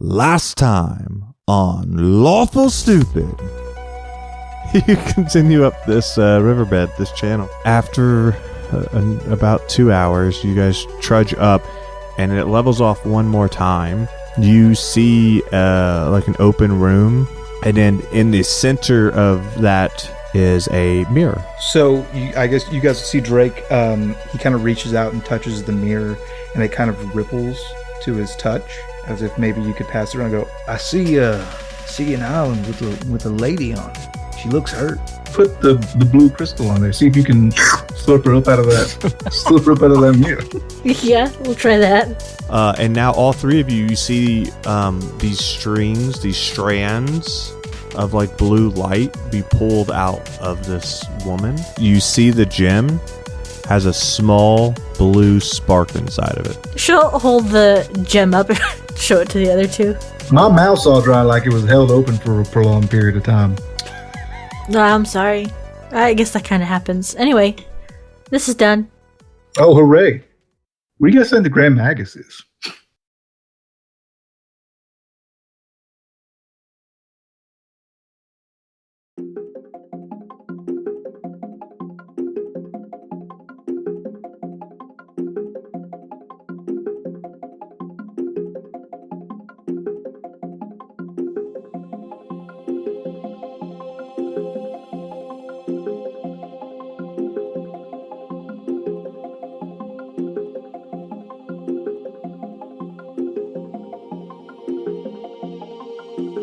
Last time on Lawful Stupid. You continue up this riverbed, this channel. After about 2 hours, you guys trudge up, and it levels off one more time. You see like an open room, and then in the center of that is a mirror. So I guess you guys see Drake. He kind of reaches out and touches the mirror, and it kind of ripples to his touch, as if maybe you could pass it around and go, I see an island with a lady on it. She looks hurt. Put the blue crystal on there. See if you can slurp her up out of that mirror. Yeah, we'll try that. And now all three of you see these strings, these strands of like blue light be pulled out of this woman. You see the gem has a small blue spark inside of it. She'll hold the gem up and show it to the other two. My mouth's all dry like it was held open for a prolonged period of time. No, I'm sorry. I guess that kind of happens. Anyway, this is done. Oh, hooray. What do you guys think the Grand Magus is?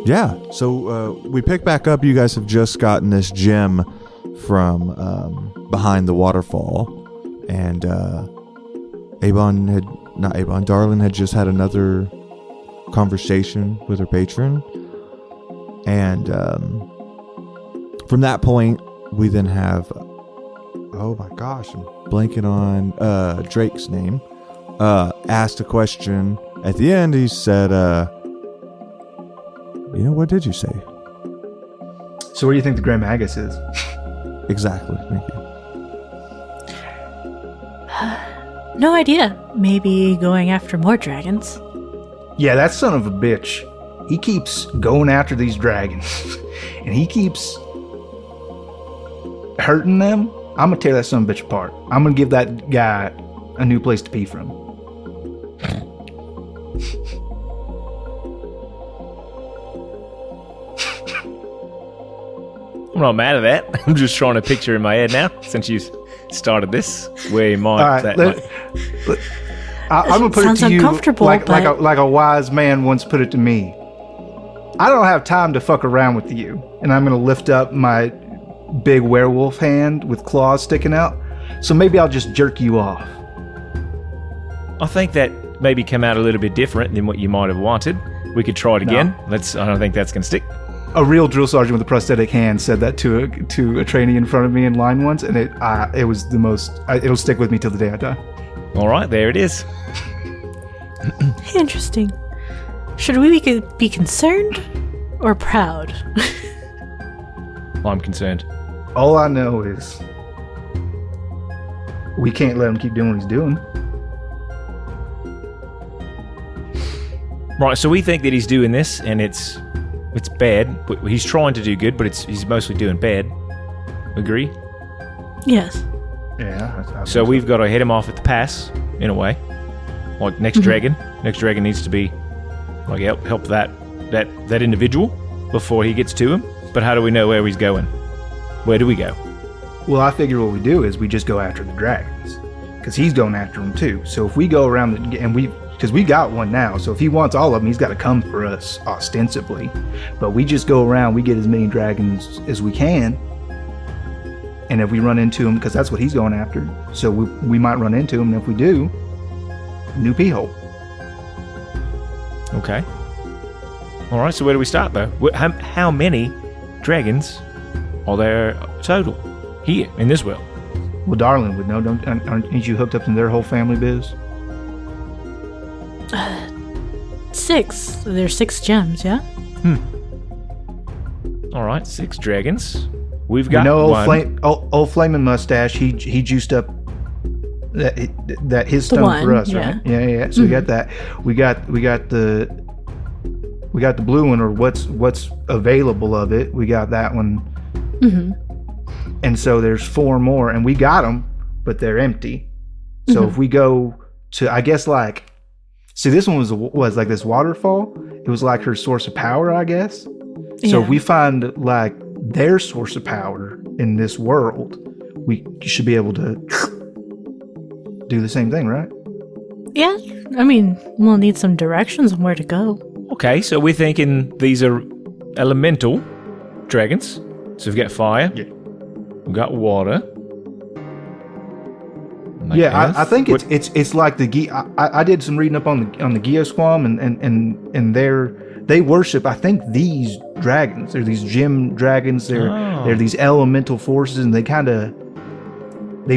Yeah, so we pick back up. You guys have just gotten this gem from behind the waterfall, and Darlin had just had another conversation with her patron, and from that point, we then have, oh my gosh, I'm blanking on Drake's name, asked a question. At the end, he said, what did you say? So what do you think the Grand Magus is? Exactly. Thank you. No idea. Maybe going after more dragons. Yeah, that son of a bitch. He keeps going after these dragons. And he keeps hurting them. I'm going to tear that son of a bitch apart. I'm going to give that guy a new place to pee from. I'm not mad at that. I'm just trying to picture in my head now, since you started this, where you might... I'm going to put it to you like a wise man once put it to me. I don't have time to fuck around with you. And I'm going to lift up my big werewolf hand with claws sticking out. So maybe I'll just jerk you off. I think that maybe come out a little bit different than what you might have wanted. We could try it again. I don't think that's going to stick. A real drill sergeant with a prosthetic hand said that to a trainee in front of me in line once, and it was the most. It'll stick with me till the day I die. All right, there it is. Interesting. Should we be concerned or proud? I'm concerned. All I know is we can't let him keep doing what he's doing. Right, so we think that he's doing this, and it's bad, but he's trying to do good, but he's mostly doing bad. Agree? Yes. Yeah. So we've got to head him off at the pass, in a way. Like next dragon. Next dragon needs to be like help that individual before he gets to him. But how do we know where he's going? Where do we go? Well, I figure what we do is we just go after the dragons, because he's going after them too. So if we go around because we got one now, so if he wants all of them, he's got to come for us, ostensibly. But we just go around, we get as many dragons as we can, and if we run into him, because that's what he's going after, so we might run into him, and if we do, new pee hole. Okay. All right, so where do we start, though? How many dragons are there total here in this world? Well, Darlin would know. Aren't you hooked up in their whole family biz? 6. There's 6 gems, yeah? All right, 6 dragons. We've got one. Old Flaming Mustache, he juiced up that his stone one, for us, yeah. right? Yeah. So we got that. We got the We got the blue one, or what's available of it. We got that one. And so there's 4 more, and we got them, but they're empty. So if we go to, I guess, like, see, this one was like this waterfall. It was like her source of power, I guess. So if we find like their source of power in this world, we should be able to do the same thing, right? Yeah, I mean, we'll need some directions on where to go. Okay, so we're thinking these are elemental dragons. So we've got fire. Yeah. We've got water. I think it's like the I did some reading up on the Geosquam, and they worship, I think, these dragons. They're these gem dragons. They're these elemental forces, and they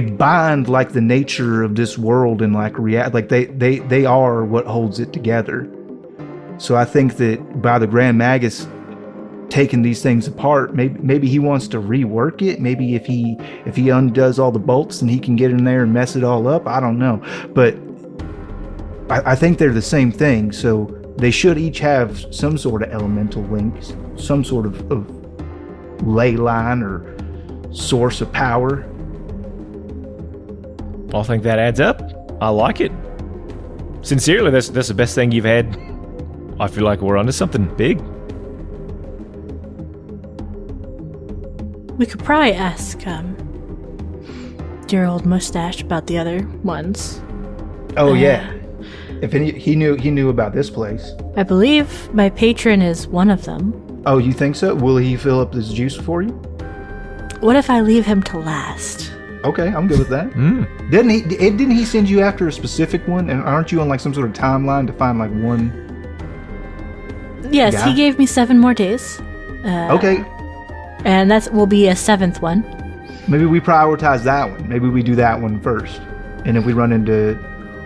bind like the nature of this world and like react like they are what holds it together. So I think that by the Grand Magus taking these things apart, maybe he wants to rework it. Maybe if he undoes all the bolts, then he can get in there and mess it all up. I don't know, but I think they're the same thing. So they should each have some sort of elemental links, some sort of ley line or source of power. I think that adds up. I like it. Sincerely, that's the best thing you've had. I feel like we're onto something big. We could probably ask dear old Mustache about the other ones. Oh yeah, if he knew about this place. I believe my patron is one of them. Oh, you think so? Will he fill up this juice for you? What if I leave him to last? Okay, I'm good with that. Didn't he send you after a specific one? And aren't you on like some sort of timeline to find like one? Yes, guy? he gave me 7 more days. Okay. And that will be a 7th one. Maybe we prioritize that one. Maybe we do that one first. And if we run into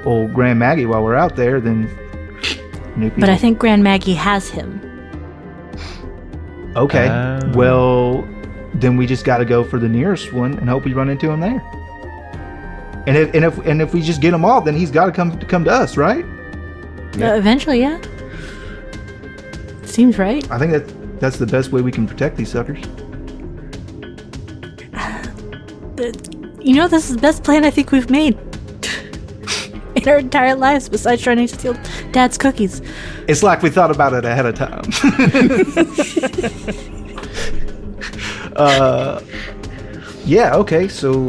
old Grand Maggie while we're out there, then new people. But I think Grand Maggie has him. Okay. Well, then we just got to go for the nearest one and hope we run into him there. And if we just get him all, then he's got to come to us, right? Eventually, yeah. Seems right. I think that's the best way we can protect these suckers. You know, this is the best plan I think we've made in our entire lives, besides trying to steal Dad's cookies. It's like we thought about it ahead of time. Yeah, okay. So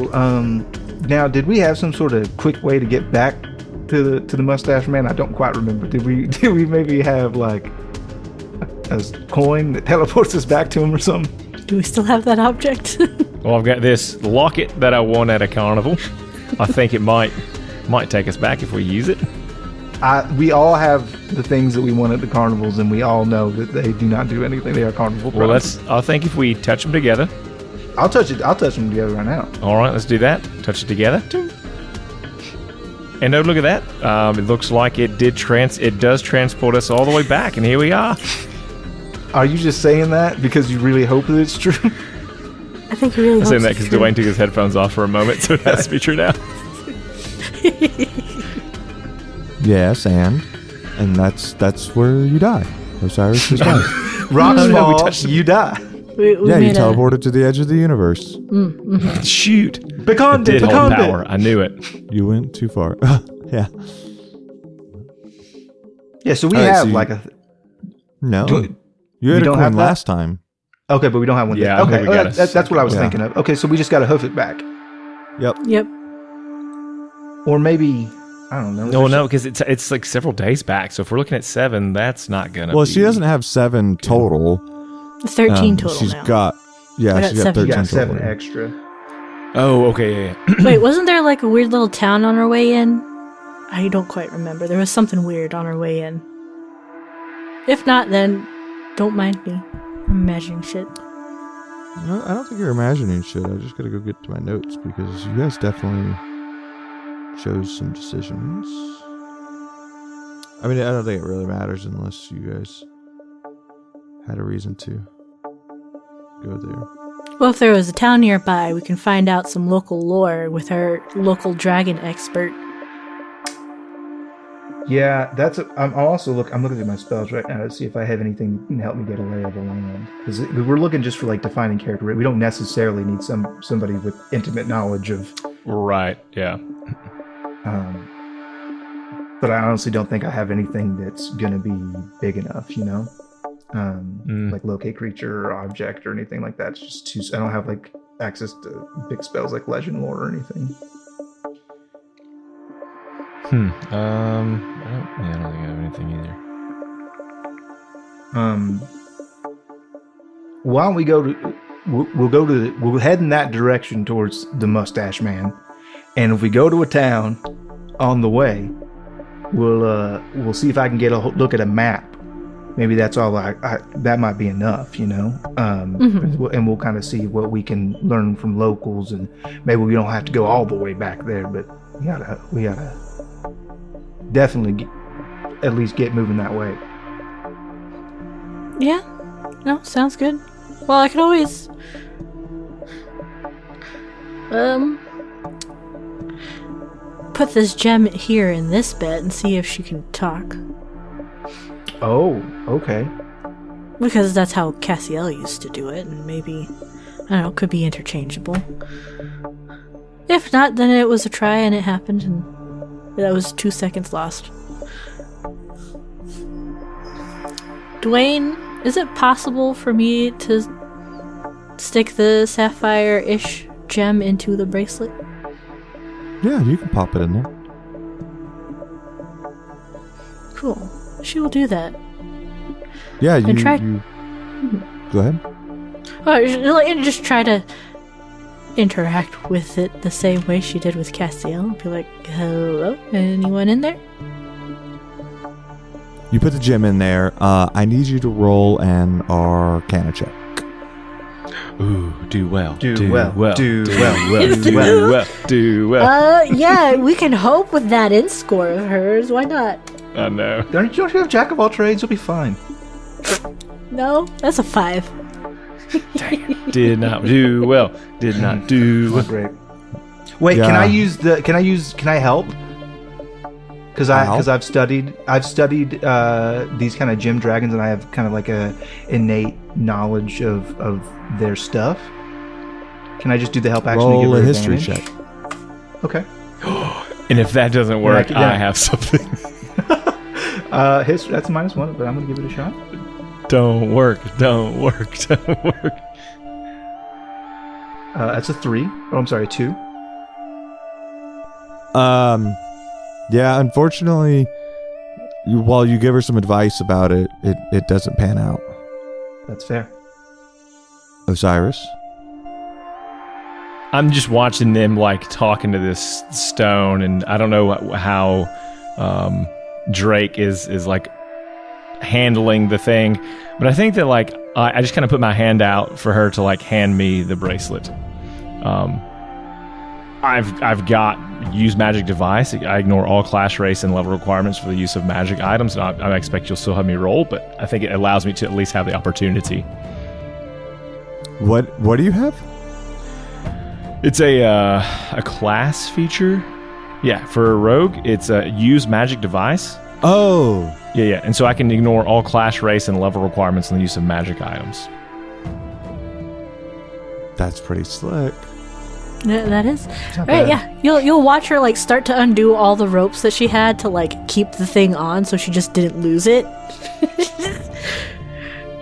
now, did we have some sort of quick way to get back to the Mustache Man? I don't quite remember. Did we maybe have like a coin that teleports us back to him or something? Do we still have that object? Well, I've got this locket that I won at a carnival. I think it might take us back if we use it. We all have the things that we won at the carnivals, and we all know that they do not do anything. They are carnival products. Well, I think if we touch them together. I'll touch them together right now. All right, let's do that. Touch it together. And look at that. It looks like it does transport us all the way back, and here we are. Are you just saying that because you really hope that it's true? I think you really I'm saying that because Dwayne took his headphones off for a moment, so it has to be true now. Yes, and that's where you die. Osiris is right. Rocks fall, you die. You teleported to the edge of the universe. Shoot. It did hold power. I knew it. You went too far. Yeah. Yeah, so we have like a... No. You had a don't coin have that? last time. Okay, but we don't have one. Yeah, okay, that's what I was Yeah. thinking of. Okay, so we just got to hoof it back. Yep. Or maybe, I don't know. No, because it's like several days back. So if we're looking at 7, that's not gonna. Well, be... she doesn't have 7 total. 13 total She's now. got... Yeah, I got she's got 7. 13 You got 7 total. extra. Oh, okay, yeah. Wait, wasn't there like a weird little town on our way in? I don't quite remember. There was something weird on our way in. If not, then don't mind me. I'm imagining shit. No, I don't think you're imagining shit. I just gotta go get to my notes because you guys definitely chose some decisions. I mean, I don't think it really matters unless you guys had a reason to go there. Well, if there was a town nearby, we can find out some local lore with our local dragon expert. Yeah, I'm looking at my spells right now to see if I have anything that can help me get a lay of the land. Because we're looking just for like defining character. We don't necessarily need somebody with intimate knowledge of. Right. Yeah. But I honestly don't think I have anything that's gonna be big enough. Like locate creature or object or anything like that. It's just too. I don't have like access to big spells like legend lore or anything. I don't think I have anything either. Why don't we we'll head in that direction towards the Mustache Man, and if we go to a town on the way, we'll see if I can get a look at a map. Maybe that's all that might be enough, and we'll kind of see what we can learn from locals, and maybe we don't have to go all the way back there, but we gotta definitely at least get moving that way. Yeah. No, sounds good. Well, I could always put this gem here in this bed and see if she can talk. Oh, okay. Because that's how Cassiel used to do it, and maybe, I don't know, it could be interchangeable. If not, then it was a try and it happened, and that was 2 seconds lost. Dwayne, is it possible for me to stick the sapphire-ish gem into the bracelet? Yeah, you can pop it in there. Cool. She will do that. Yeah, And try- Go ahead. And just try to interact with it the same way she did with Castiel. Be like, hello, anyone in there? You put the gem in there. I need you to roll an Arcana check. Ooh, do well. Do well. Yeah, we can hope with that int score of hers. Why not? I know. Don't you have Jack of all trades? You'll be fine. No, that's a 5. Did not do well. Did not do well. Great. Wait, Yeah. can I help? Because I've studied these kind of gem dragons, and I have kind of like a innate knowledge of their stuff. Can I just do the help action to give Roll her a history advantage? check. Okay. And if that doesn't work, Yeah. I have something. History, that's -1, but I'm gonna give it a shot. Don't work. That's a 3. Oh, I'm sorry, 2. Yeah, unfortunately, while you give her some advice about it, it doesn't pan out. That's fair. Osiris? I'm just watching them like talking to this stone, and I don't know how Drake is like handling the thing, but I think that like I just kind of put my hand out for her to like hand me the bracelet. I've got use magic device. I ignore all class, race, and level requirements for the use of magic items. And I expect you'll still have me roll, but I think it allows me to at least have the opportunity. What do you have? It's a class feature. Yeah, for a rogue, it's a use magic device. Oh. Yeah. And so I can ignore all class, race, and level requirements in the use of magic items. That's pretty slick. Yeah, that is. Not Right, bad. yeah. You'll watch her like start to undo all the ropes that she had to like keep the thing on so she just didn't lose it.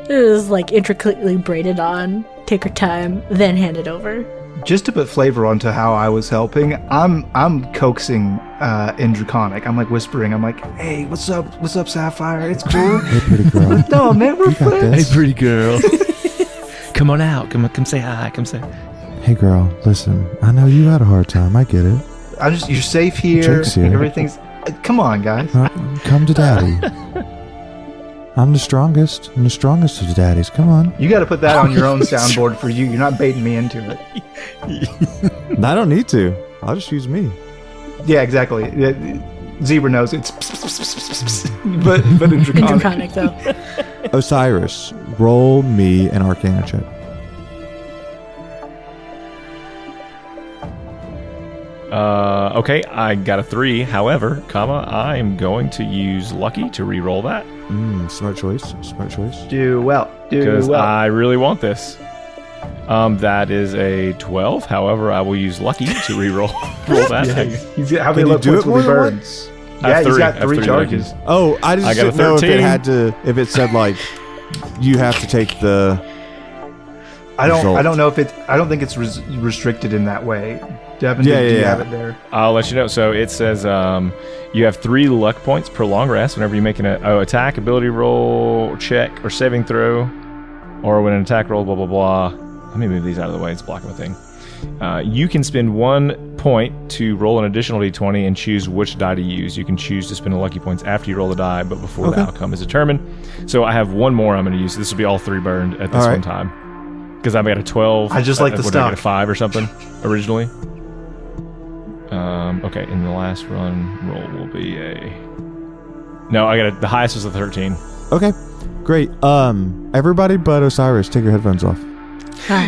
It was like intricately braided on. Take her time, then hand it over. Just to put flavor onto how I was helping, I'm coaxing in Draconic. I'm like whispering. I'm like, "Hey, what's up? What's up, Sapphire? It's cool." Hey, pretty girl. No, man, we're You got friends. this. pretty girl. Come on out. Come say hi. Come say. Hey, girl, listen. I know you had a hard time. I get it. You're safe here. Jake's here. Everything's. Come on, guys. Come to daddy. I'm the strongest. I'm the strongest of the daddies. Come on. You got to put that on your own soundboard for you. You're not baiting me into it. I don't need to. I'll just use me. Yeah, exactly. Zebra knows it's, but in In Draconic. Draconic, though. Osiris, roll me an Arcana check. Okay, I got a 3. However, I'm going to use lucky to re-roll that. Smart choice. Smart choice. Do well. Because I really want this. That is a 12. However, I will use lucky to re-roll that. How many luck points will he burn? Yeah, he's got 3 charges. Oh, I just didn't know if it said like you have to take the. I don't know if it. I don't think it's restricted in that way. Devin, do you have it there? I'll let you know. So it says you have 3 luck points per long rest whenever you make an attack, ability roll, check, or saving throw, or when an attack roll, blah, blah, blah. Let me move these out of the way. It's blocking the thing. You can spend 1 point to roll an additional d20 and choose which die to use. You can choose to spend the lucky points after you roll the die, but before the outcome is determined. So I have 1 more I'm going to use. This will be all 3 burned at this one time. Because I've got a 12. I just like the stuff. I got a 5 or something originally. Okay, and the last run roll will be No, the highest was a 13. Okay, great. Everybody but Osiris, take your headphones off.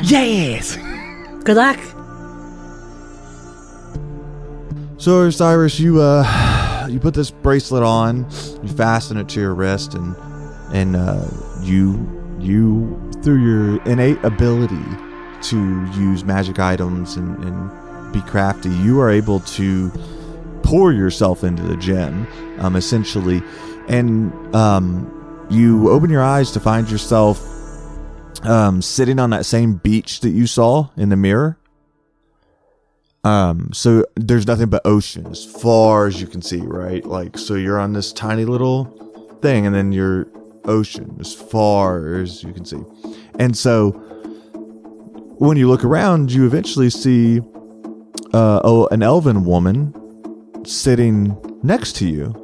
Yes! Good luck. So Osiris, you put this bracelet on, you fasten it to your wrist, and you through your innate ability to use magic items and be crafty, you are able to pour yourself into the gem, essentially, and you open your eyes to find yourself sitting on that same beach that you saw in the mirror. So there's nothing but ocean as far as you can see, right? Like, so you're on this tiny little thing, and then you're ocean as far as you can see. And so when you look around, you eventually see an elven woman sitting next to you,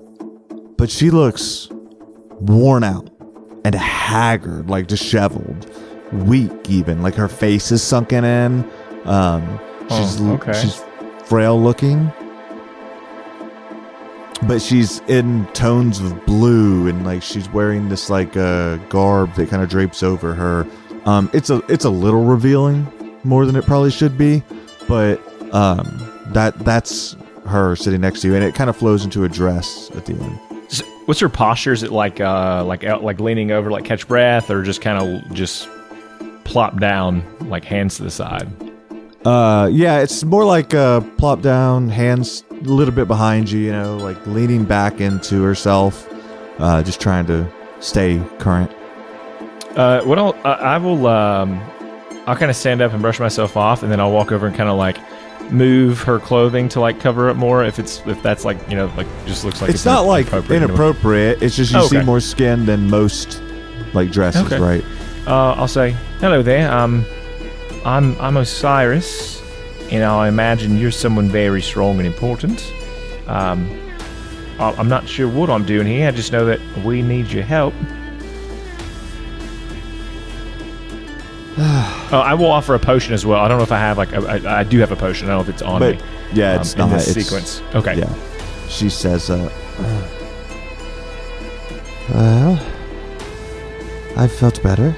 but she looks worn out and haggard, like disheveled, weak even, like her face is sunken in. She's frail looking, but she's in tones of blue, and like she's wearing this like garb that kind of drapes over her. It's a little revealing, more than it probably should be, but that's her sitting next to you, and it kind of flows into a dress at the end. So what's her posture? Is it like leaning over, like catch breath, or just kind of just plop down, like hands to the side? Yeah, it's more like plop down, hands a little bit behind you, like leaning back into herself, just trying to stay current. I'll kind of stand up and brush myself off, and then I'll walk over and kind of like move her clothing to like cover up more if that's like like just looks like it's not like inappropriate. It's just you see more skin than most like dresses, right? I'll say hello there. I'm Osiris, and I imagine you're someone very strong and important. I'm not sure what I'm doing here. I just know that we need your help. I will offer a potion as well. I don't know if I have I do have a potion. I don't know if it's on me. Yeah, it's not in this sequence. Okay. Yeah. She says, well, I felt better.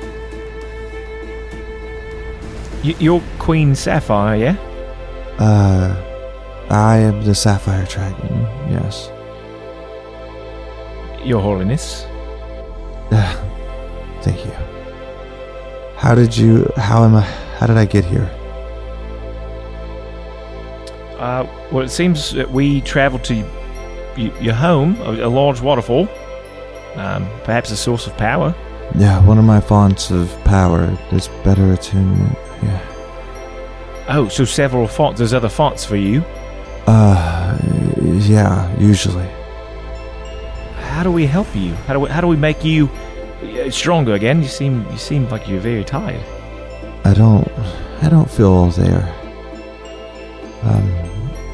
You're Queen Sapphire, yeah? I am the Sapphire Dragon, yes. Your Holiness. Thank you. How did I get here? Well, it seems that we traveled to your home, a large waterfall. Perhaps a source of power. Yeah, one of my fonts of power. There's better attunement, yeah. Oh, so several fonts. There's other fonts for you? Yeah, usually. How do we help you? How do we make you stronger again? You seem like you're very tired. I don't feel there.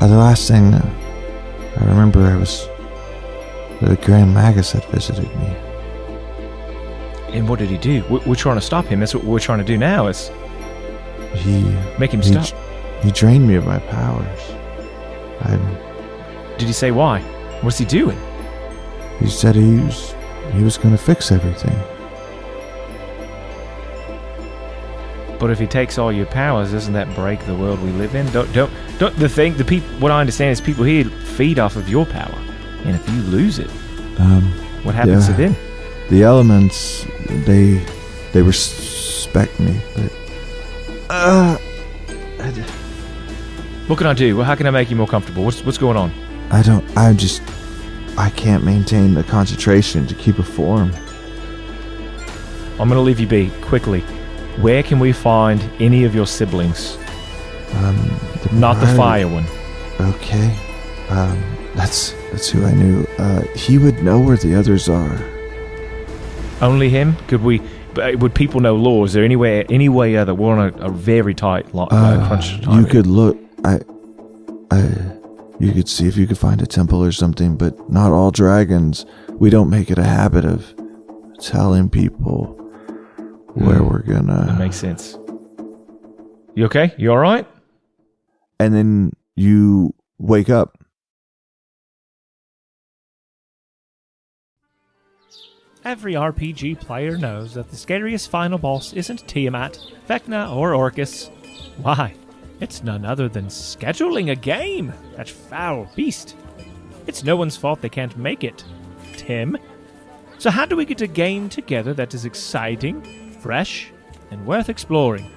The last thing I remember was the Grand Magus had visited me. And what did he do? We're trying to stop him. That's what we're trying to do now. Is make him stop. He drained me of my powers. Did he say why? What's he doing? He said he was going to fix everything. But if he takes all your powers, doesn't that break the world we live in? What I understand is people here feed off of your power. And if you lose it, what happens to them? The elements, they respect me, but what can I do? Well, how can I make you more comfortable? What's going on? I can't maintain the concentration to keep a form. I'm gonna leave you be quickly. Where can we find any of your siblings? Not the fire one. Okay. That's who I knew. He would know where the others are. Only him? Would people know law? Is there any way other? We're on a very tight crunch time. You could look. You could see if you could find a temple or something, but not all dragons. We don't make it a habit of telling people where we're gonna. That makes sense. You okay? You all right? And then you wake up. Every RPG player knows that the scariest final boss isn't Tiamat, Vecna, or Orcus. Why? It's none other than scheduling a game, that foul beast. It's no one's fault they can't make it, Tim. So how do we get a game together that is exciting, fresh, and worth exploring?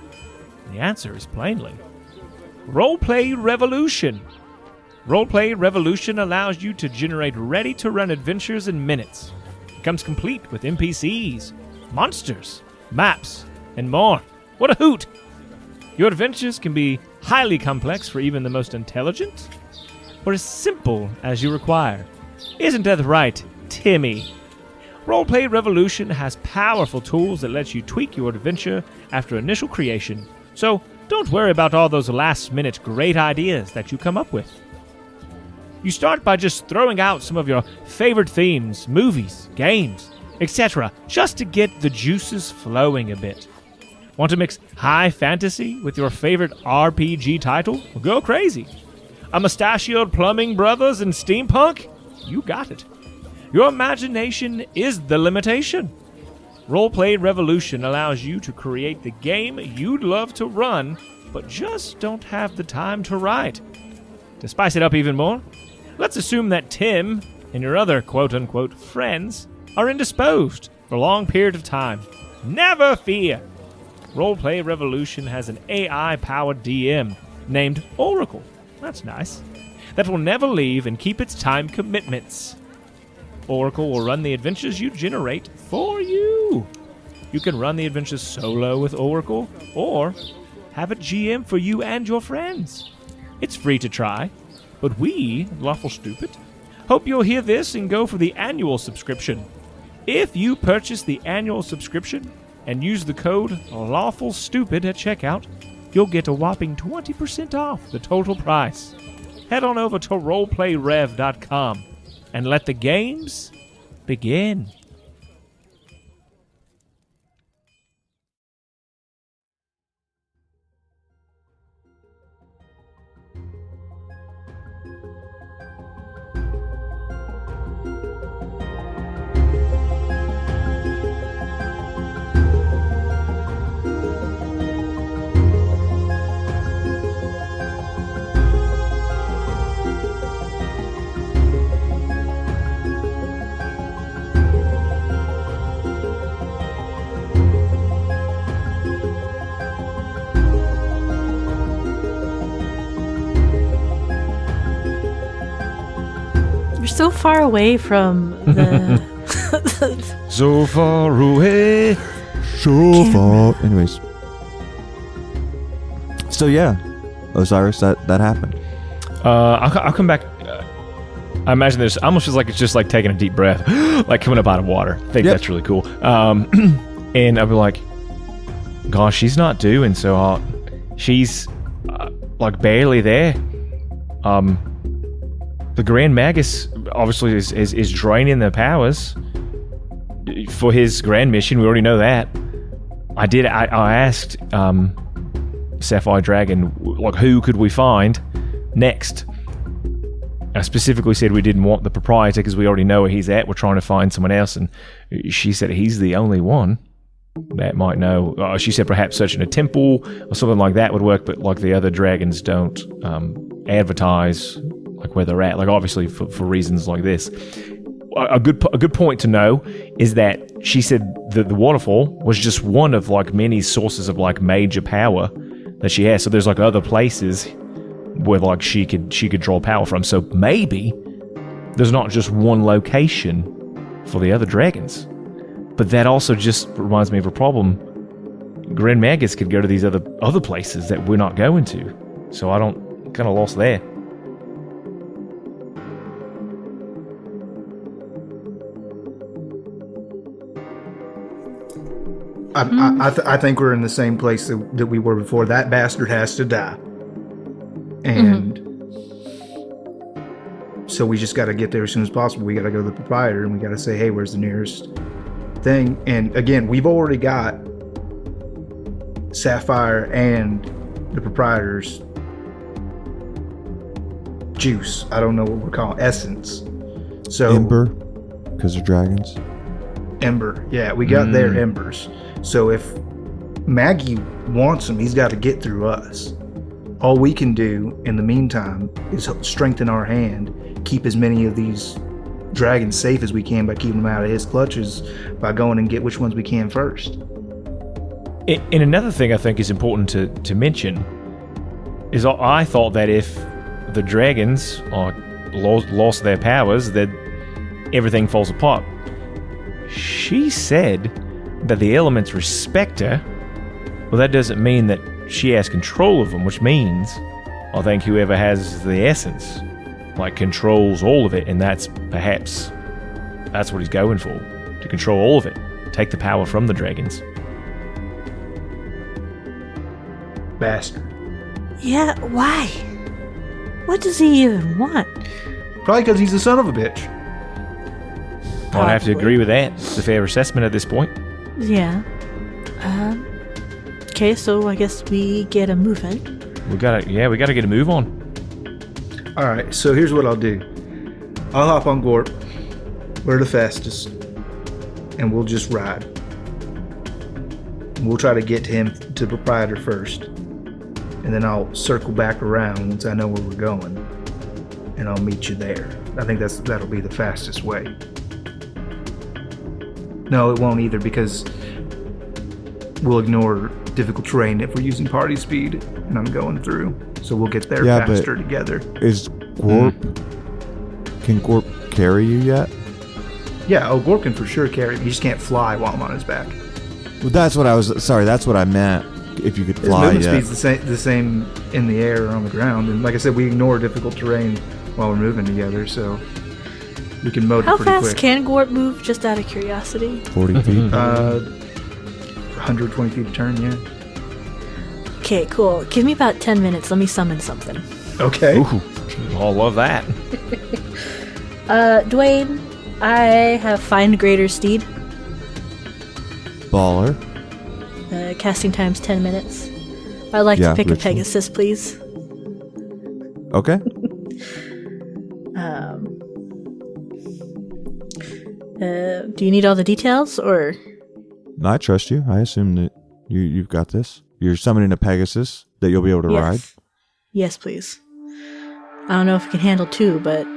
The answer is plainly Roleplay Revolution. Roleplay Revolution allows you to generate ready-to-run adventures in minutes. It comes complete with NPCs, monsters, maps, and more. What a hoot! Your adventures can be highly complex for even the most intelligent, or as simple as you require. Isn't that right, Timmy? Roleplay Revolution has powerful tools that let you tweak your adventure after initial creation, so don't worry about all those last-minute great ideas that you come up with. You start by just throwing out some of your favorite themes, movies, games, etc., just to get the juices flowing a bit. Want to mix high fantasy with your favorite RPG title? Well, go crazy. A mustachioed plumbing brothers and steampunk? You got it. Your imagination is the limitation. Roleplay Revolution allows you to create the game you'd love to run, but just don't have the time to write. To spice it up even more, let's assume that Tim and your other quote-unquote friends are indisposed for a long period of time. Never fear! Roleplay Revolution has an AI-powered DM named Oracle. That's nice. That will never leave and keep its time commitments. Oracle will run the adventures you generate for you. You can run the adventures solo with Oracle, or have a GM for you and your friends. It's free to try, but we, Lawful Stupid, hope you'll hear this and go for the annual subscription. If you purchase the annual subscription and use the code Lawful Stupid at checkout, you'll get a whopping 20% off the total price. Head on over to roleplayrev.com and let the games begin. You're so far away from the. So far away. So far. Anyways. So yeah, Osiris, that happened. I'll come back. I imagine there's almost feels like it's just like taking a deep breath, like coming up out of water. I think that's really cool. And I'll be like, gosh, she's not doing so hot. She's like barely there. The Grand Magus obviously is draining the powers for his grand mission. We already know that. I asked Sapphire Dragon, like, who could we find next? I specifically said we didn't want the proprietor because we already know where he's at. We're trying to find someone else, and she said he's the only one. that might know. She said perhaps searching a temple or something like that would work, but like the other dragons don't advertise like where they're at. Like obviously for reasons like this. A good point to know is that she said that the waterfall was just one of like many sources of like major power that she has. So there's like other places where like she could draw power from. So maybe there's not just one location for the other dragons. But that also just reminds me of a problem. Grand Magus could go to these other places that we're not going to. So I don't kind of lost there. I think we're in the same place that we were before. That bastard has to die. And so we just got to get there as soon as possible. We got to go to the proprietor and we got to say, hey, where's the nearest thing? And again, we've already got Sapphire and the proprietor's juice. I don't know what we're calling essence. So Ember, because they're dragons. Ember. Yeah, we got their embers. So if Maggie wants them, he's got to get through us. All we can do in the meantime is strengthen our hand, keep as many of these dragons safe as we can by keeping them out of his clutches by going and get which ones we can first. And another thing I think is important to mention is I thought that if the dragons lost their powers, that everything falls apart. She said that the elements respect her. Well, that doesn't mean that she has control of them, which means I think whoever has the essence like controls all of it, and that's what he's going for, to control all of it, take the power from the dragons. Bastard. Yeah, why? What does he even want? Probably because he's the son of a bitch. I'd have to agree with that. It's a fair assessment at this point. Yeah. Okay, so I guess we get a move in. We gotta get a move on. Alright, so here's what I'll do. I'll hop on Gorp. We're the fastest. And we'll just ride. And we'll try to get to him, to the proprietor first. And then I'll circle back around once I know where we're going. And I'll meet you there. I think that'll be the fastest way. No, it won't either, because we'll ignore difficult terrain if we're using party speed and I'm going through. So we'll get there faster together. Is Gorp... Can Gorp carry you yet? Yeah, Gorp can for sure carry me. He just can't fly while I'm on his back. Well, that's what I meant. If you could fly his movement speed's the same in the air or on the ground. And like I said, we ignore difficult terrain while we're moving together, so we can motor pretty quick. How fast can Gorp move, just out of curiosity? 40 feet. 120 feet a turn, yeah. Okay, cool. Give me about 10 minutes. Let me summon something. Okay. Ooh, I'll love that. Dwayne, I have Find Greater Steed. Baller. Casting time's 10 minutes. I'd like to pick a Pegasus, please. Okay. Do you need all the details, or? No, I trust you. I assume that you've got this. You're summoning a Pegasus that you'll be able to ride? Yes, please. I don't know if we can handle 2, but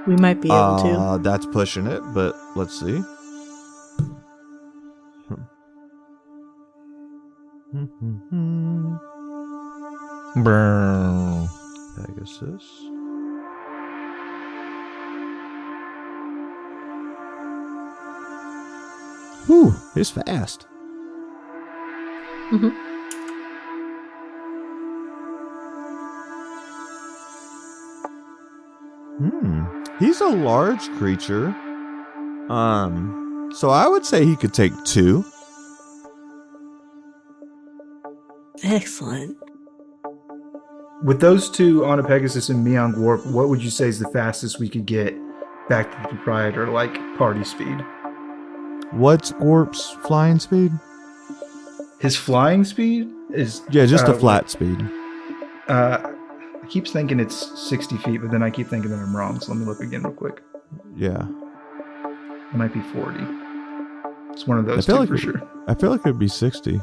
we might be able to. That's pushing it, but let's see. Pegasus. Whew, he's fast. Mm-hmm. He's a large creature. So I would say he could take 2. Excellent. With those 2 on a Pegasus and me on Gorp, what would you say is the fastest we could get back to the proprietor, like party speed? What's Gorp's flying speed? His flying speed is... Yeah, just a flat speed. I keep thinking it's 60 feet, but then I keep thinking that I'm wrong, so let me look again real quick. Yeah. It might be 40. It's one of those 2 for sure. I feel like it would be 60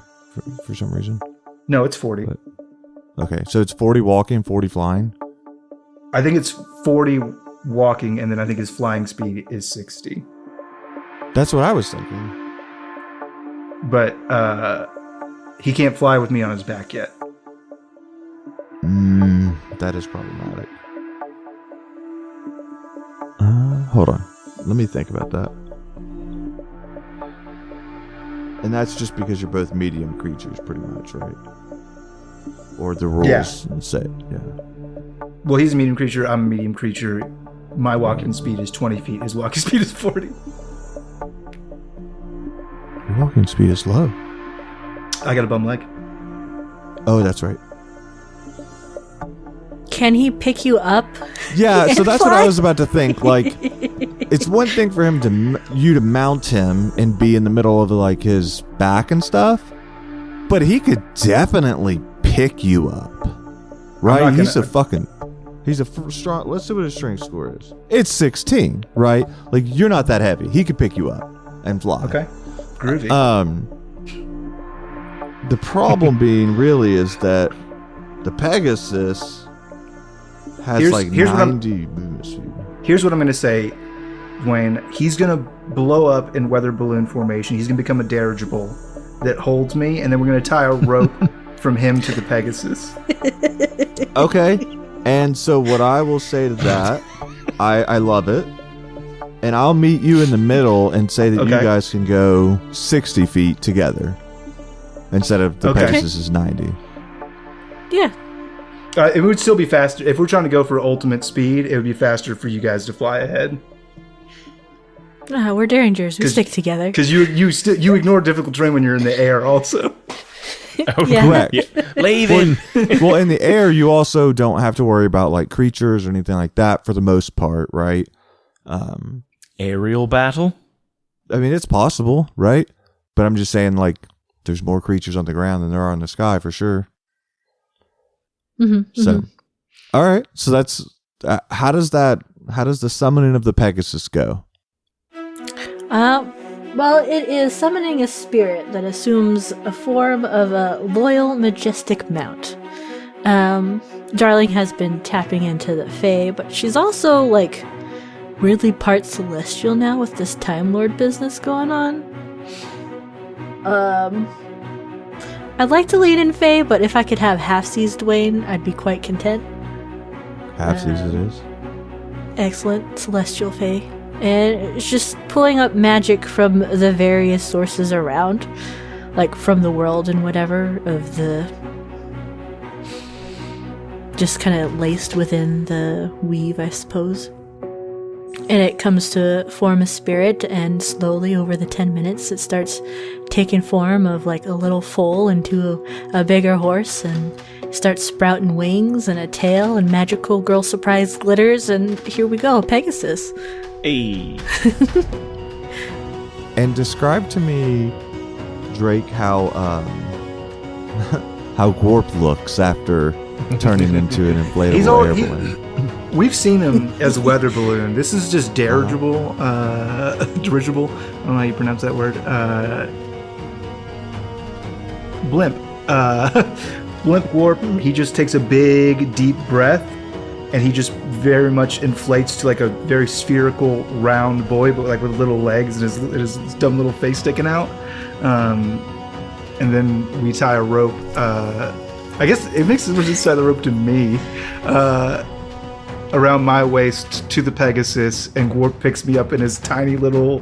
for some reason. No, it's 40. But, okay, so it's 40 walking, 40 flying. I think it's 40 walking, and then I think his flying speed is 60. That's what I was thinking. But he can't fly with me on his back yet. That is problematic. Hold on. Let me think about that. And that's just because you're both medium creatures, pretty much, right? Or the rules say, yeah. Well, he's a medium creature. I'm a medium creature. My walking speed is 20 feet. His walking speed is 40. Your walking speed is low. I got a bum leg. Oh, that's right. Can he pick you up? Yeah, so that's what fly? I was about to think. Like, it's one thing for him to mount him and be in the middle of like his back and stuff, but he could definitely pick you up, right? He's a strong. Let's see what his strength score is. It's 16, right? Like, you're not that heavy. He could pick you up and fly. Okay, groovy. The problem being really is that the Pegasus has here's 90 movement speed. Here's what I'm going to say, Dwayne. He's going to blow up in weather balloon formation. He's going to become a dirigible that holds me, and then we're going to tie a rope from him to the Pegasus. Okay. And so what I will say to that, I love it. And I'll meet you in the middle and say that you guys can go 60 feet together instead of the Pegasus is 90. Yeah. It would still be faster. If we're trying to go for ultimate speed, it would be faster for you guys to fly ahead. We're Derringers. We stick together. Because you ignore difficult terrain when you're in the air also. Correct. Yeah. Leaving. Well, in the air, you also don't have to worry about like creatures or anything like that for the most part, right? Aerial battle? I mean, it's possible, right? But I'm just saying, like, there's more creatures on the ground than there are in the sky for sure. So, all right. So that's how does the summoning of the Pegasus go? Well, it is summoning a spirit that assumes a form of a loyal, majestic mount. Darling has been tapping into the Fae, but she's also, like, weirdly part celestial now with this Time Lord business going on. I'd like to lead in Fae, but if I could have half-seas Dwayne, I'd be quite content. Half-seas it is. Excellent. Celestial Fae. And it's just pulling up magic from the various sources around, like from the world and whatever, of the... just kind of laced within the weave, I suppose. And it comes to form a spirit, and slowly over the 10 minutes it starts taking form of like a little foal into a bigger horse, and starts sprouting wings and a tail and magical girl surprise glitters, and here we go, Pegasus. Hey. And describe to me, Drake, how how Gorp looks after turning into an inflatable air balloon. We've seen him as a weather balloon. This is just dirigible. Dirigible. I don't know how you pronounce that word. Blimp. Blimp warp. He just takes a big, deep breath, and he just very much inflates to like a very spherical, round boy, but like with little legs and his dumb little face sticking out. And then we tie a rope. I guess it makes sense to tie the rope to me. Around my waist to the Pegasus, and Gorp picks me up in his tiny little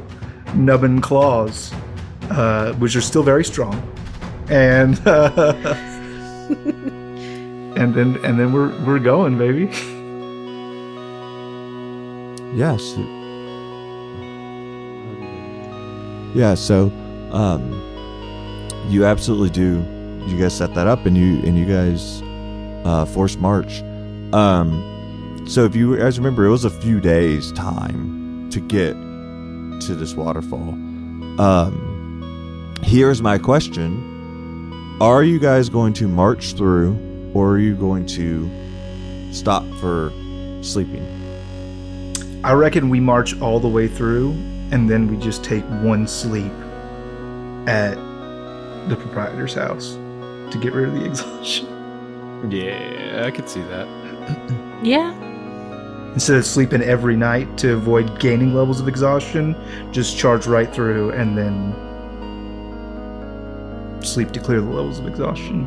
nubbin claws, which are still very strong, and and then we're going, baby. Yes. Yeah. So, you absolutely do. You guys set that up, and you guys force march. So if you guys remember, it was a few days' time to get to this waterfall. Here's my question. Are you guys going to march through, or are you going to stop for sleeping? I reckon we march all the way through, and then we just take one sleep at the proprietor's house to get rid of the exhaustion. Yeah, I could see that. Yeah. Instead of sleeping every night to avoid gaining levels of exhaustion, just charge right through and then sleep to clear the levels of exhaustion.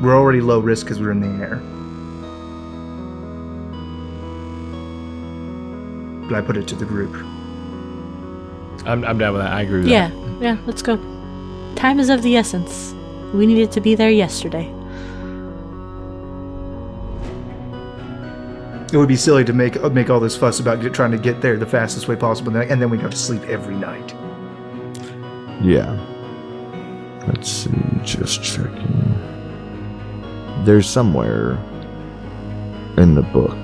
We're already low risk because we're in the air. But I put it to the group. I'm down with that. I agree with Yeah. that. Yeah, let's go. Time is of the essence. We needed to be there yesterday. It would be silly to make all this fuss about trying to get there the fastest way possible, and then we go to sleep every night. Yeah. Let's see, just checking. There's somewhere in the book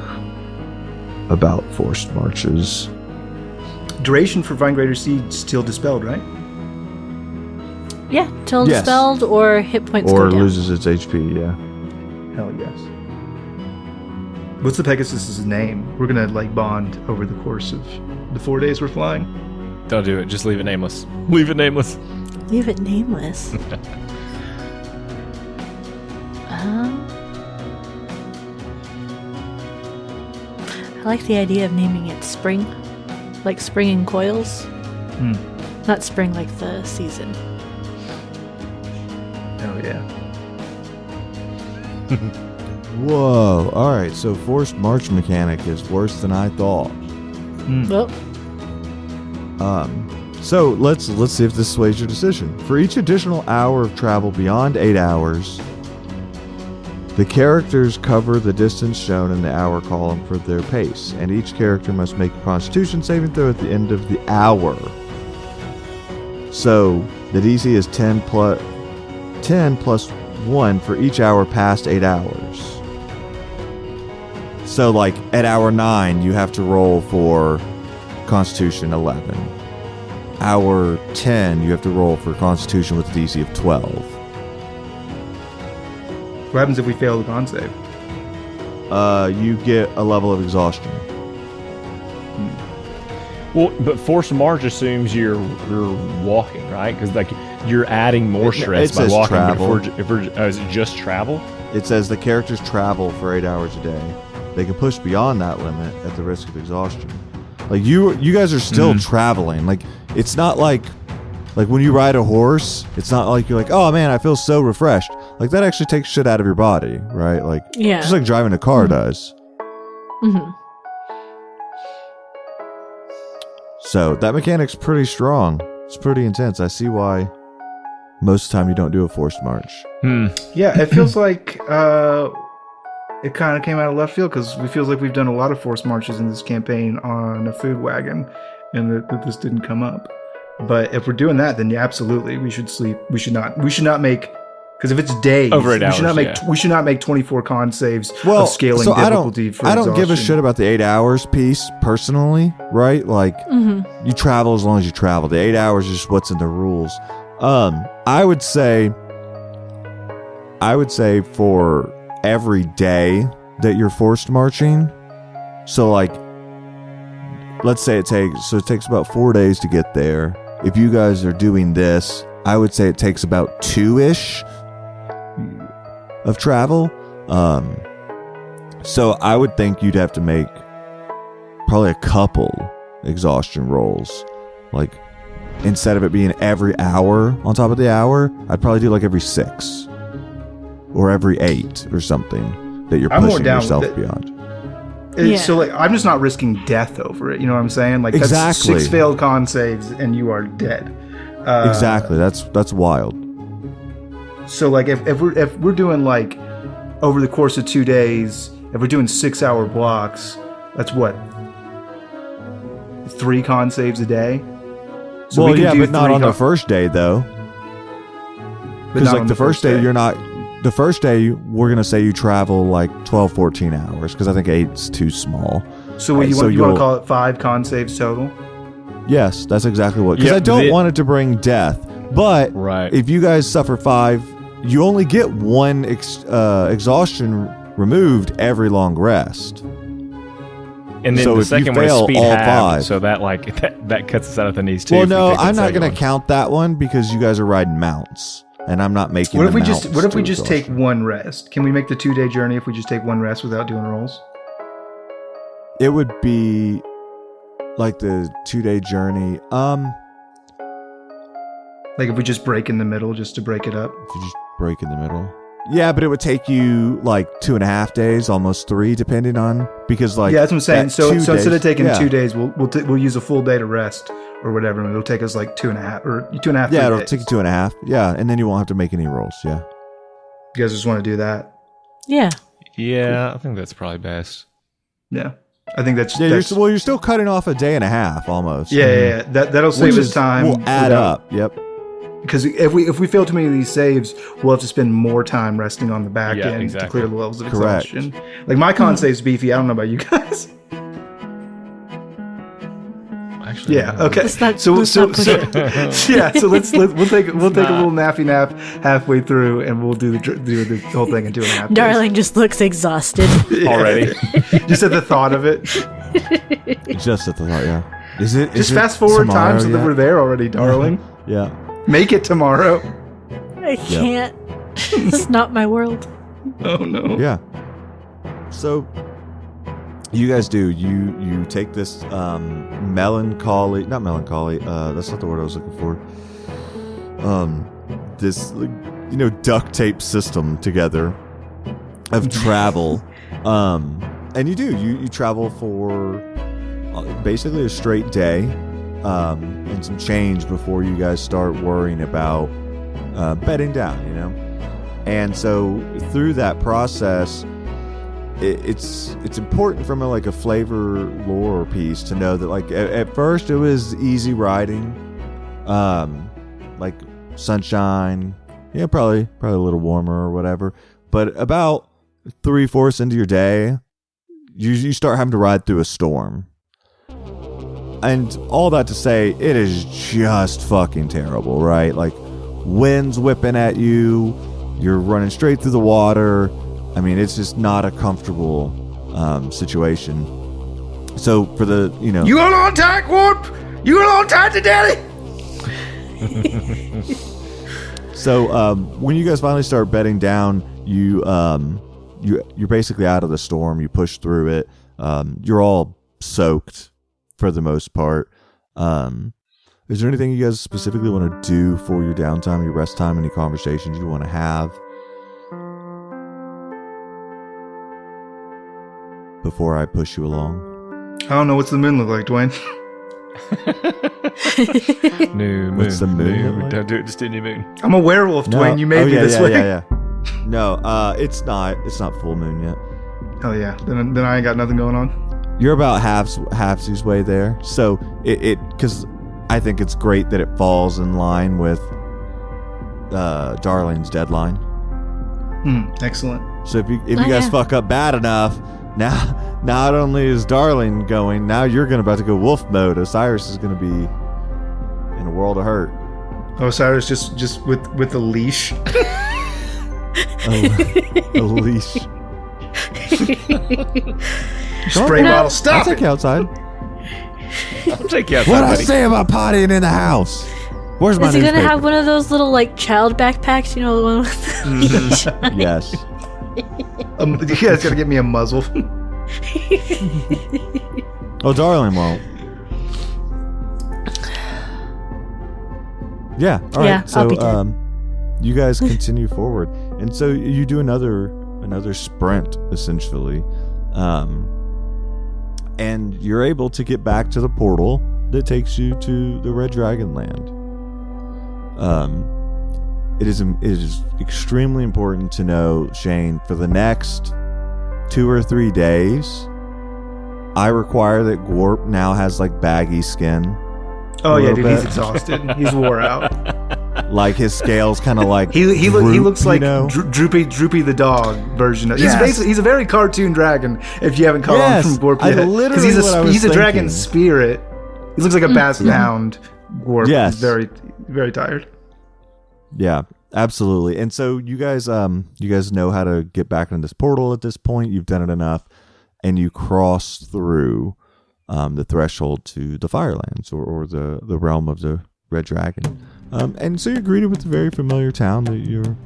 about forced marches. Duration for Vine Greater Seed still dispelled, right? Yeah, till Yes. dispelled or hit points Or go down. loses its HP, yeah. Hell yes. What's the Pegasus's name? We're gonna bond over the course of the 4 days we're flying. Don't do it. Just leave it nameless. Leave it nameless. Leave it nameless. I like the idea of naming it Spring. Like Spring in Coils. Not spring like the season. Oh yeah. Whoa. Alright, so forced march mechanic is worse than I thought. Well, So let's see if this sways your decision. For each additional hour of travel beyond 8 hours, the characters cover the distance shown in the hour column for their pace, and each character must make a Constitution saving throw at the end of the hour. So the DC is 10 plus 1 for each hour past 8 hours. So at hour 9, you have to roll for Constitution 11. Hour 10, you have to roll for Constitution with a DC of 12. What happens if we fail the con save? You get a level of exhaustion. Well, but forced march assumes you're walking, right? Because you're adding more stress it by says walking. travel. But if we're is it just travel? It says the characters travel for 8 hours a day. They can push beyond that limit at the risk of exhaustion. You guys are still traveling. It's not like when you ride a horse, it's not like you're like, oh man, I feel so refreshed. That actually takes shit out of your body, right? Yeah. Just like driving a car does. Mm-hmm. So that mechanic's pretty strong. It's pretty intense. I see why most of the time you don't do a forced march. Yeah, it feels like it kind of came out of left field because it feels like we've done a lot of forced marches in this campaign on a food wagon, and that this didn't come up. But if we're doing that, then yeah, absolutely, we should sleep. We should not make, because if it's days, Over 8 we should not hours, make we should not make 24 con saves of scaling difficulty for I don't give a exhaustion. shit about the 8 hours piece personally, right? You travel as long as you travel. The 8 hours is just what's in the rules. I would say for every day that you're forced marching, so let's say it takes about 4 days to get there. If you guys are doing this, I would say it takes about 2-ish of travel. So I would think you'd have to make probably a couple exhaustion rolls. Instead of it being every hour on top of the hour, I'd probably do every 6 or every 8 or something that you're I'm more pushing down yourself with it. beyond. So I'm just not risking death over it. You know what I'm saying? That's Exactly. 6 failed con saves and you are dead. Exactly. That's wild. So if we're doing over the course of 2 days, if we're doing 6-hour blocks, that's what, 3 con saves a day. So Well, we can yeah, do but not 3 on the first day though. but Because not on the first day you're not. The first day we're gonna say you travel 12, 14 hours because I think 8's too small. So what, you want to you'll- call it 5 con saves total? Yes, that's exactly what. Because Yeah, I don't want it to bring death. But Right. if you guys suffer 5, you only get 1 exhaustion removed every long rest. And then So the if you second one is fail speed all halved, five- so that like that cuts us out at the knees too. Well, if we no, take that I'm not second going one. to count that one because you guys are riding mounts, and I'm not making. What if the we just mounts What if we to just take exhaustion. one rest? Can we make the 2-day journey if we just take one rest without doing rolls? It would be like the 2-day journey. Like if we just break in the middle just to break it up? If you just break in the middle. Yeah, but it would take you like 2.5 days, almost 3, depending on because like yeah, that's what I'm saying. that So 2 instead of days- taking yeah. 2 days, we'll use a full day to rest or whatever, and it'll take us like 2.5 or 2.5. Yeah, 3 it'll days. take you 2.5. Yeah, and then you won't have to make any rolls. Yeah. You guys just want to do that? Yeah. Yeah, I think that's probably best. Yeah, I think that's Yeah, that's, you're still cutting off a day and a half almost. yeah. That'll save Which us time. will add up. Yep. Because if we fail too many of these saves, we'll have to spend more time resting on the back Yeah, end exactly. to clear the levels of Correct. exhaustion. Like my con save's beefy. I don't know about you guys. Actually, Yeah. Okay. Let's not- So let's not push it. yeah. So we'll take a little nappy nap halfway through, and we'll do the whole thing in 2.5 days. Darling just looks exhausted. already. Just at the thought of it. Just at the thought. Yeah. Is it? Just is it fast forward tomorrow time so that yet? we're there already, darling. Yeah. Make it tomorrow. I can't. It's not my world. Oh no. Yeah. So you guys do you take this melancholy, not melancholy, that's not the word I was looking for. This duct tape system together of travel. And you travel for basically a straight day and some change before you guys start worrying about bedding down, And so through that process, it's important from a flavor lore piece to know that at first it was easy riding, like sunshine, probably a little warmer or whatever. But about 3/4 into your day, you start having to ride through a storm. And all that to say, it is just fucking terrible, right? Like, wind's whipping at you, you're running straight through the water. I mean, it's just not a comfortable situation. So for the, You all on tight, Warp? You all on tight to daddy? So when you guys finally start bedding down, you're basically out of the storm. You push through it. You're all soaked for the most part. Is there anything you guys specifically want to do for your downtime, your rest time, any conversations you want to have before I push you along? I don't know. What's the moon look like, Dwayne? New moon. What's the moon New look moon. like? Don't do it. Just a new moon. I'm a werewolf, Dwayne. You made me this way. Yeah. No, it's not full moon yet. Hell yeah. Then I ain't got nothing going on. You're about halfsies way there. So it because I think it's great that it falls in line with Darling's deadline. Excellent. So if you guys fuck up bad enough, now not only is Darling going, now you're about to go wolf mode. Osiris is going to be in a world of hurt. Osiris just with a leash. A leash. Spray bottle. I'll Stop take it. you outside. I'll take you outside, What I buddy. say about pottying in the house? Where's my Is he gonna newspaper? have one of those little child backpacks? The one with the leash? Yes. You guys gotta get me a muzzle. Oh, Darling won't. Yeah. All right. Yeah, So I'll be dead. you guys continue forward, and so you do another sprint essentially, and you're able to get back to the portal that takes you to the Red Dragon Land. It is extremely important to know, Shane, for the next 2 or 3 days, I require that Gorp now has baggy skin. Oh yeah, little dude, bit. he's exhausted. He's wore out. Like his scales kind of He droop, looks like you know? Droopy the dog version of. Yes. He's a very cartoon dragon. If you haven't caught on Yes, from Gorp I yet, literally he's what I was he's a dragon thinking. spirit. He looks like a basset hound. Gorp. Yes. He's very very tired. Yeah, absolutely. And so you guys know how to get back into this portal at this point. You've done it enough. and you cross through the threshold to the Firelands or the realm of the Red Dragon. And so you're greeted with a very familiar town that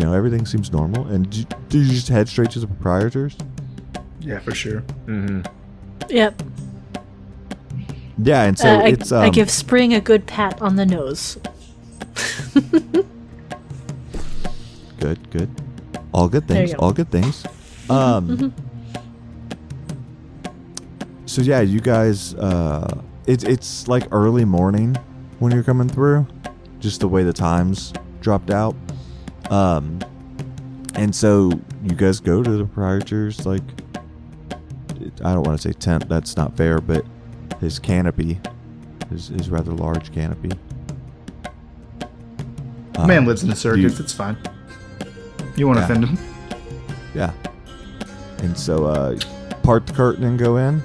everything seems normal. And do you just head straight to the proprietors? Yeah, for sure. Mm-hmm. Yep. Yeah, and so it's... I give Spring a good pat on the nose. Good. All good There you things. go. All good things. So yeah, you guys, it's like early morning when you're coming through, just the way the times dropped out. And so you guys go to the proprietor's, like, I don't want to say tent, that's not fair, but his canopy, his rather large canopy. Man lives in the circus. you- It's fine. You won't Yeah. offend him. Yeah. And so, part the curtain and go in.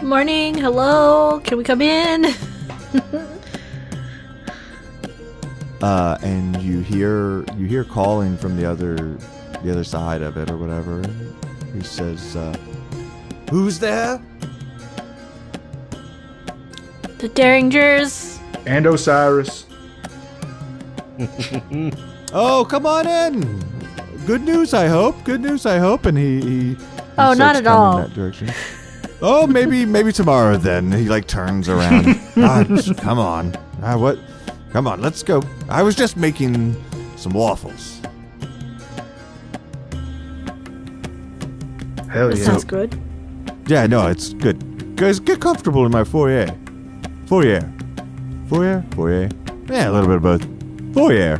Morning, hello, can we come in? And you hear calling from the other side of it or whatever. And he says, "Who's there?" The Derringers. And Osiris. "Oh, come on in. Good news, I hope. Good news, I hope." And he Oh, starts not at coming all. in that direction. "Oh, maybe tomorrow then." He like turns around. Come on. What? Come on, let's go. I was just making some waffles. Hell That yeah. sounds good. Yeah, no, it's good. Guys, get comfortable in my foyer. Foyer. Yeah, a little bit of both. Foyer.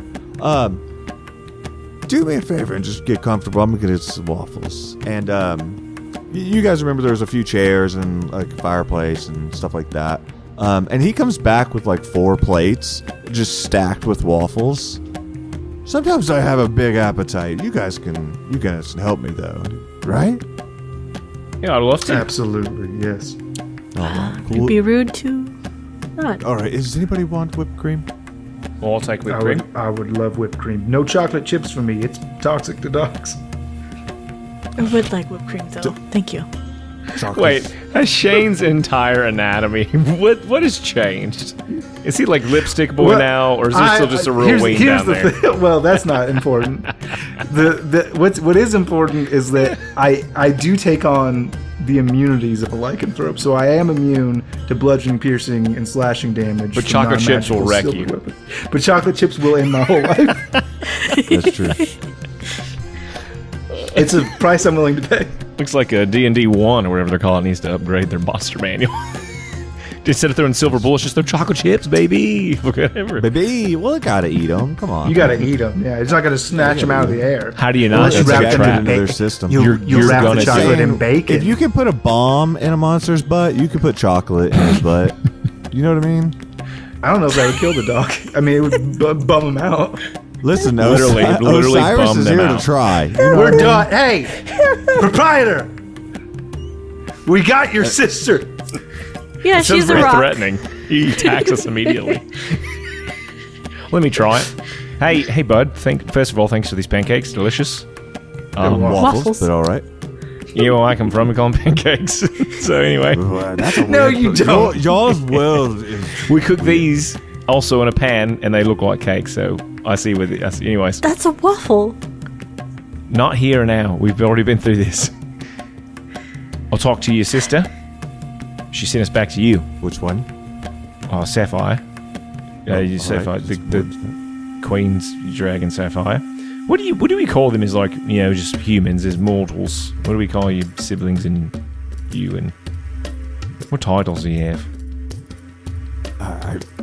Do me a favor and just get comfortable. I'm gonna get some waffles. And you guys remember there was a few chairs and like a fireplace and stuff like that. And he comes back with like 4 plates, just stacked with waffles. Sometimes I have a big appetite. You guys can help me though, right? Yeah, I'd love to. Absolutely, yes. All right, It'd cool. be rude to not. All right, does anybody want whipped cream? Well, I'll take whipped cream. I would love whipped cream. No chocolate chips for me. It's toxic to dogs. I would like whipped cream though. Thank you. Chocolate. Wait, has Shane's entire anatomy, what has changed? Is he like lipstick boy Well, now, or is he still just a real here's ween down the there? thing. Well, that's not important. What is important is that I do take on the immunities of a lycanthrope, so I am immune to bludgeoning, piercing, and slashing damage. But from chocolate chips will non-magical wreck you. silver weapons. But chocolate chips will end my whole life. That's true. It's a price I'm willing to pay. Looks like a D&D 1 or whatever they're calling needs to upgrade their monster manual. Instead of throwing silver bullets, just throw chocolate chips, baby. Whatever. Baby, well, I gotta eat them. Come on. You gotta eat them. Yeah, it's not gonna snatch them out of the air. How do you not? Unless you That's wrap a them trap. in into their bacon. system. You You're wrap gonna the chocolate say- in bacon. If you can put a bomb in a monster's butt, you could put chocolate in his butt. You know what I mean? I don't know if that would kill the dog. I mean, it would bum him out. Listen, Literally Osiris bum is them here out. to try. You know We're what I mean? done. Hey, proprietor, we got your sister. Yeah, Sounds she's a very rock. threatening. He attacks us immediately. Let me try it. Hey, bud. First of all, thanks for these pancakes. Delicious. Waffles. but all right. You know where I come from? We call them pancakes. So anyway, That's a No, weird- you don't. Y'all's world is... we cook these also in a pan, and they look like cake. So I see with it. Anyways, That's a waffle. not here now. We've already been through this. I'll talk to your sister. She sent us back to you. Which one? Oh, Sapphire. all Sapphire, right. the Queen's Dragon Sapphire. What do we call them? As like just humans, as mortals. What do we call your siblings and you? And what titles do you have?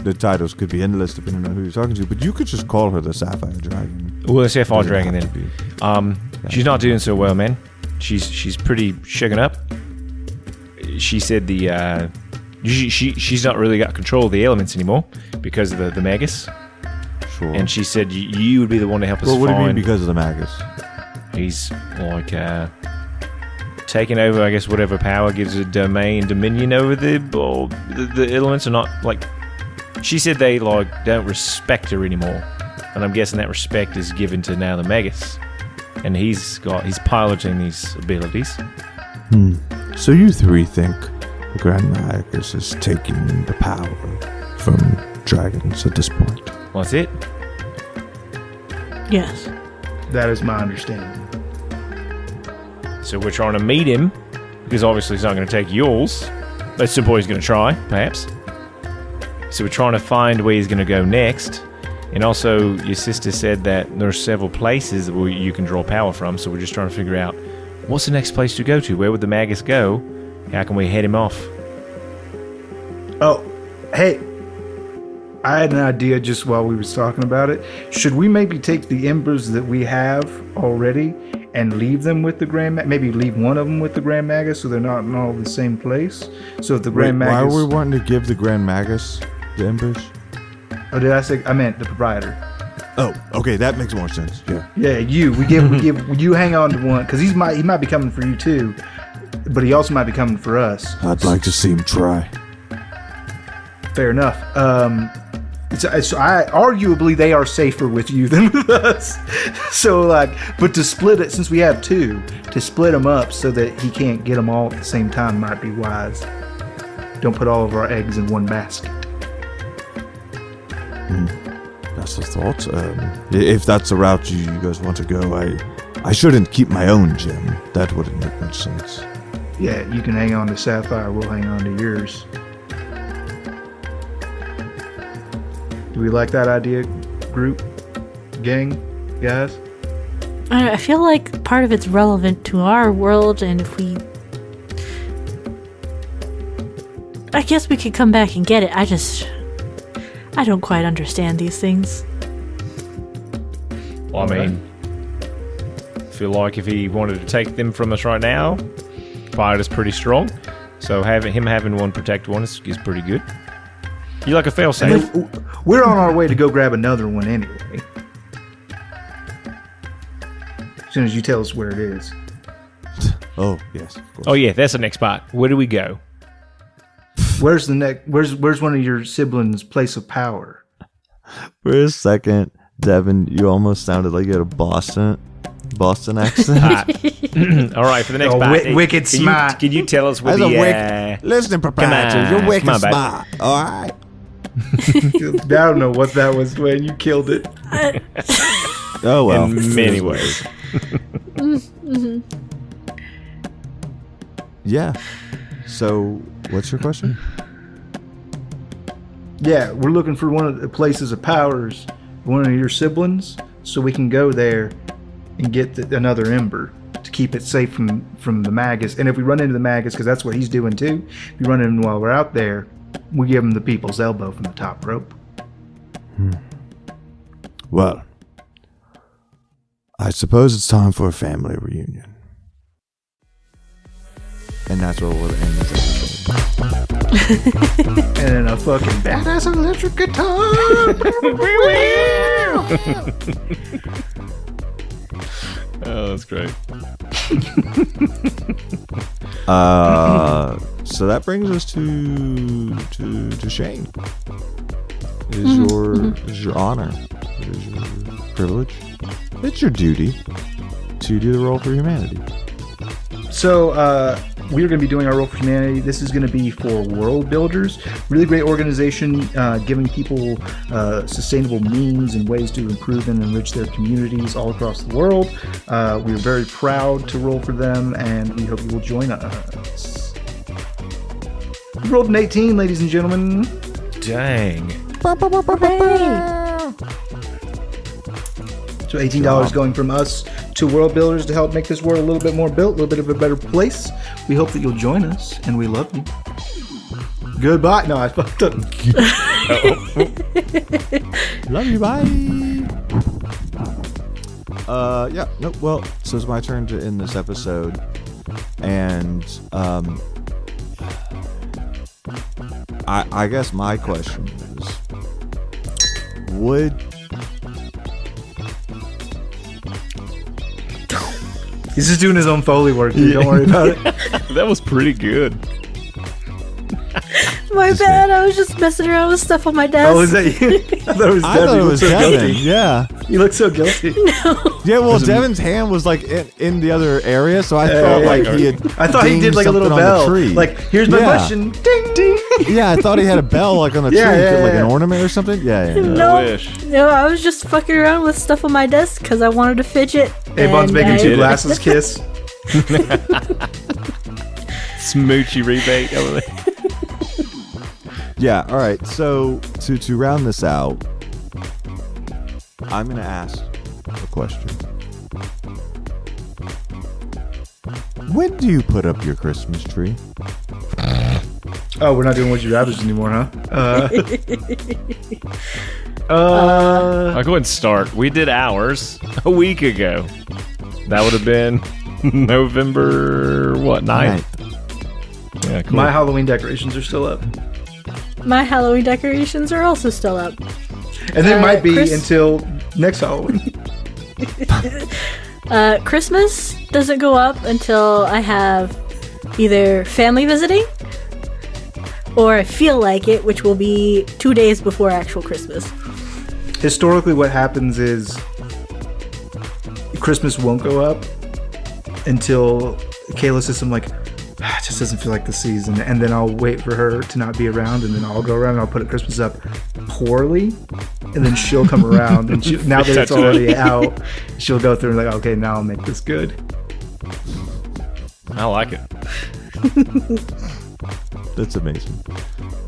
The titles could be endless depending on who you're talking to, but you could just call her the Sapphire Dragon. Well, the Sapphire Doesn't Dragon have then. to be. She's not doing so well, man. She's pretty shaken up. She said she's not really got control of the elements anymore because of the Magus. Sure. And she said you would be the one to help us well, what do you mean find. because of the Magus? He's like taking over, I guess, whatever power gives a dominion over the elements, are not like. She said they like don't respect her anymore, and I'm guessing that respect is given to now the Magus, and he's piloting these abilities. So you three think the Grand Magus is taking the power from dragons at this point? Well, that's it. Yes. That is my understanding. So we're trying to meet him, because obviously he's not going to take yours. Let's suppose he's going to try, perhaps. So we're trying to find where he's going to go next. And also, your sister said that there are several places where you can draw power from, so we're just trying to figure out what's the next place to go to? Where would the Magus go? How can we head him off? Oh, hey. I had an idea just while we was talking about it. Should we maybe take the embers that we have already and leave them with the Grand Magus? Maybe leave one of them with the Grand Magus so they're not in all the same place? So if the Grand Magus... Why are we wanting to give the Grand Magus the embers? Oh, did I say... I meant the proprietor. Oh, okay, that makes more sense. Yeah. Yeah, you. We give you hang on to one, because he might be coming for you too, but he also might be coming for us. I'd like to see him try. Fair enough. Arguably they are safer with you than with us. So but to split it, since we have two, to split them up so that he can't get them all at the same time might be wise. Don't put all of our eggs in one basket. That's the thought. If that's the route you guys want to go, I shouldn't keep my own gem. That wouldn't make much sense. Yeah, you can hang on to Sapphire. We'll hang on to yours. Do we like that idea, group, gang, guys? I feel like part of it's relevant to our world, and if we... I guess we could come back and get it. I don't quite understand these things. Well, I mean, I feel like if he wanted to take them from us right now, fire is pretty strong. So him having one protect one is pretty good. You like a fail-safe? We're on our way to go grab another one anyway. As soon as you tell us where it is. Oh, yes, of course. Oh, yeah, that's the next spot. Where do we go? Where's one of your siblings' place of power? For a second, Devin, you almost sounded like you had a Boston accent. All right, for the next spot. Wicked smart. Can you tell us where Listen, proprietor, you're wicked smart. All right. I don't know what that was, Dwayne. You killed it. Oh, well. In many ways. Yeah. So, what's your question? Yeah, we're looking for one of the places of powers, one of your siblings, so we can go there and get another ember to keep it safe from the Magus. And if we run into the Magus, because that's what he's doing too, if we run into him while we're out there, we give him the people's elbow from the top rope. Well, I suppose it's time for a family reunion. And that's what we'll end this episode. And then a fucking badass electric guitar. Oh, that's great. So that brings us to Shane. It is your honor. It is your privilege. It's your duty to do the roll for humanity. So we're going to be doing our Roll for Humanity. This is going to be for world builders. Really great organization, giving people sustainable means and ways to improve and enrich their communities all across the world. We're very proud to roll for them, and we hope you will join us. We rolled an 18, ladies and gentlemen. Dang. So $18 going from us to world builders to help make this world a little bit more built, a little bit of a better place. We hope that you'll join us, and we love you. Goodbye. No, I fucked up. Love you, bye. Yeah, no, well, so it's my turn to end this episode. And, I guess my question is, He's just doing his own Foley work, dude. Don't worry about it. That was pretty good. My bad. I was just messing around with stuff on my desk. Oh, is that you? I thought it was I Devin. thought it You was look so Devin. guilty. Yeah. You look so guilty. Yeah, well, Devin's hand was like in the other area, so I thought like he had. I thought he did like a little dinged something on the bell. tree. Like, here's my Yeah. question. Ding, ding. Yeah, I thought he had a bell like on the Yeah, tree, yeah, like yeah. an ornament or something. Yeah, yeah. No, I wish. no, I was just fucking around with stuff on my desk because I wanted to fidget. Hey, Bun's and making I- two glasses kiss. Smoochy rebate over there. Yeah. All right. So to round this out, I'm gonna ask a question. When do you put up your Christmas tree? Oh, we're not doing Would You Rathers anymore, huh? I'll go ahead and start. We did ours a week ago. That would have been November, 9th? Yeah, cool. My Halloween decorations are still up. My Halloween decorations are also still up. And it might be Chris- until next Halloween. Christmas doesn't go up until I have either family visiting or I feel like it, which will be 2 days before actual Christmas. Historically, what happens is Christmas won't go up until Kayla says something like, it just doesn't feel like the season. And then I'll wait for her to not be around, and then I'll go around and I'll put Christmas up poorly. And then she'll come around, and now that it's already out, she'll go through and like, okay, now I'll make this good. I like it. That's amazing.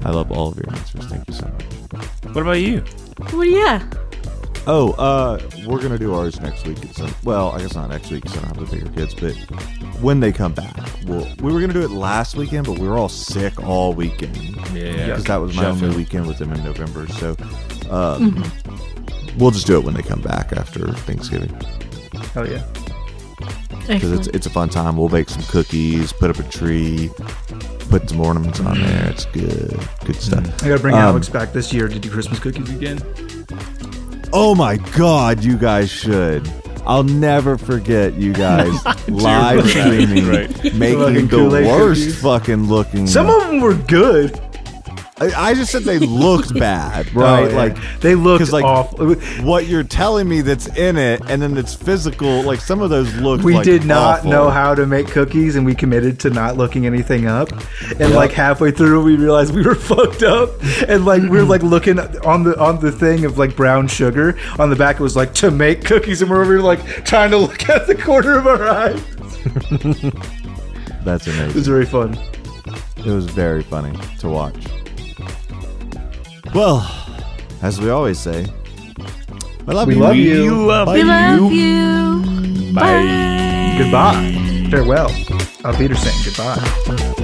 I love all of your answers. Thank you so much. What about you? Well, yeah. Oh, we're gonna do ours next week. Well, I guess not next week because I don't have the bigger kids, but when they come back, we were gonna do it last weekend, but we were all sick all weekend. Yeah. Because that was my only Sheffield. weekend with them in November. So, we'll just do it when they come back after Thanksgiving Oh yeah. because it's a fun time. We'll bake some cookies, put up a tree, put some ornaments on there. It's good stuff. I gotta bring Alex back this year to do Christmas cookies again. Oh my God, you guys should. I'll never forget you guys live streaming, Right. making Fucking the Kool-Aid worst cookies. fucking looking. Some of them were good. I just said they looked bad, right? Oh, yeah. Like they looked 'cause, like, awful. what you're telling me that's in it, and then it's physical. Like some of those look. We like, did not awful. know how to make cookies, and we committed to not looking anything up. And like halfway through, we realized we were fucked up. And like we were like looking on the thing of like brown sugar on the back. It was like to make cookies, and we were like trying to look at the corner of our eye. That's It was amazing. very fun. It was very funny to watch. Well, as we always say, I love We you. love you. You love We love you. Bye. Goodbye. Farewell. Auf Wiedersehen. Goodbye.